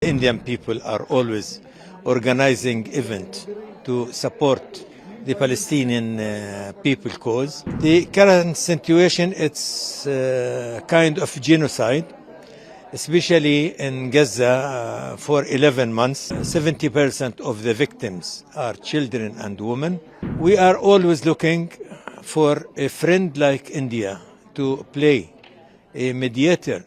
Indian people are always organizing events to support the Palestinian people cause. The current situation, it's kind of genocide, especially in Gaza for 11 months. 70% of the victims are children and women. We are always looking for a friend like India to play a mediator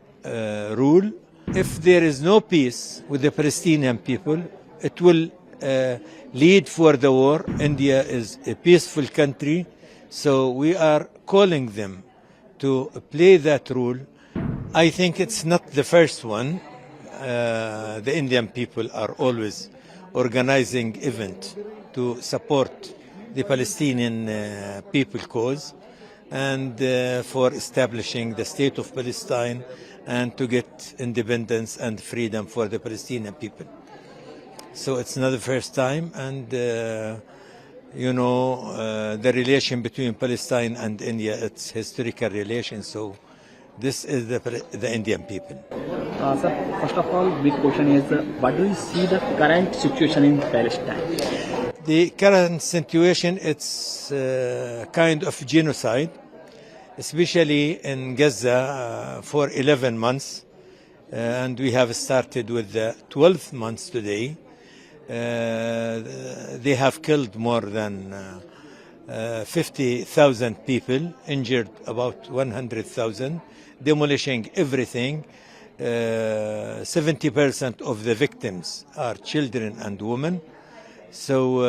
role. If there is no peace with the Palestinian people, it will lead for the war. India is a peaceful country, so we are calling them to play that role. I think it's not the first one. The Indian people are always organizing events to support the Palestinian people cause and for establishing the state of Palestine and to get independence and freedom for the Palestinian people. So it's not the first time, and you know, the relation between Palestine and India, it's historical relation. So this is the Indian people. Sir, first of all, big question is, what do you see the current situation in Palestine? The current situation, it's kind of genocide, especially in Gaza for 11 months. And we have started with the 12th month today. They have killed more than 50,000 people, injured about 100,000, demolishing everything. 70% of the victims are children and women. So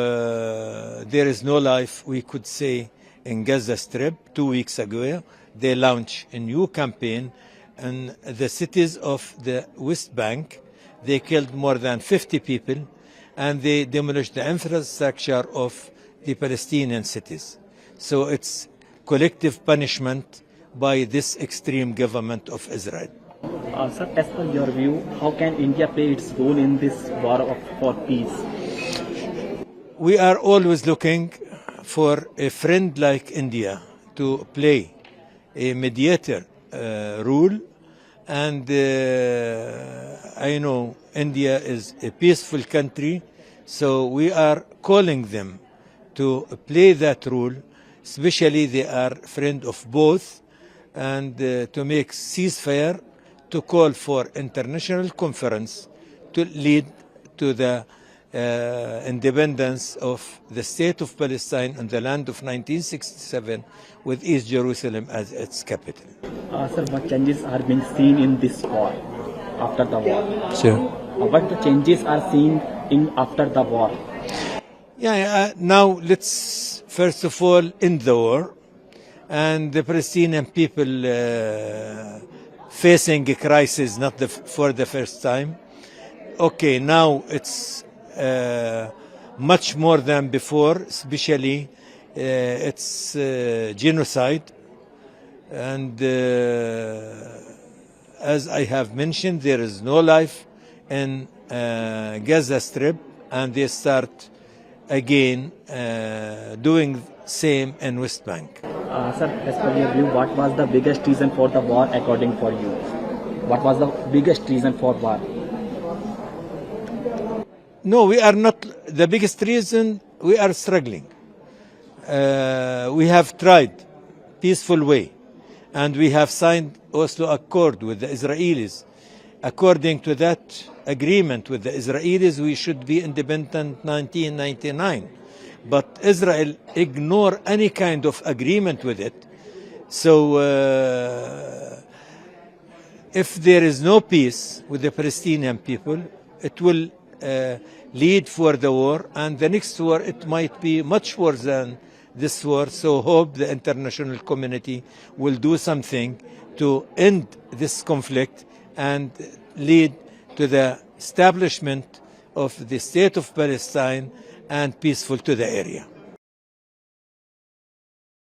there is no life, we could say, in Gaza Strip. 2 weeks ago, they launched a new campaign in the cities of the West Bank. They killed more than 50 people, and they demolished the infrastructure of the Palestinian cities. So it's collective punishment by this extreme government of Israel. Sir, as per your view, how can India play its role in this war for peace? We are always looking for a friend like India to play a mediator role, and I know India is a peaceful country, so we are calling them to play that role, especially they are friend of both, and to make ceasefire, to call for international conference to lead to the independence of the state of Palestine and the land of 1967 with East Jerusalem as its capital. Sir, what changes are being seen in this war, after the war? Sure. What the changes are seen in after the war? Now let's first of all end the war, and the Palestinian people facing a crisis not for the first time. Okay, now it's much more than before, especially it's genocide, and as I have mentioned, there is no life in Gaza Strip, and they start again doing same in West Bank. Sir, as per your view, what was the biggest reason for the war according for you? What was the biggest reason for war? No, we are not the biggest reason. We are struggling. We have tried peaceful way, and we have signed Oslo Accord with the Israelis. According to that agreement with the Israelis, we should be independent 1999. But Israel ignore any kind of agreement with it. So if there is no peace with the Palestinian people, it will lead for the war, and the next war, it might be much worse than this war. So hope the international community will do something to end this conflict and lead to the establishment of the state of Palestine and peaceful to the area.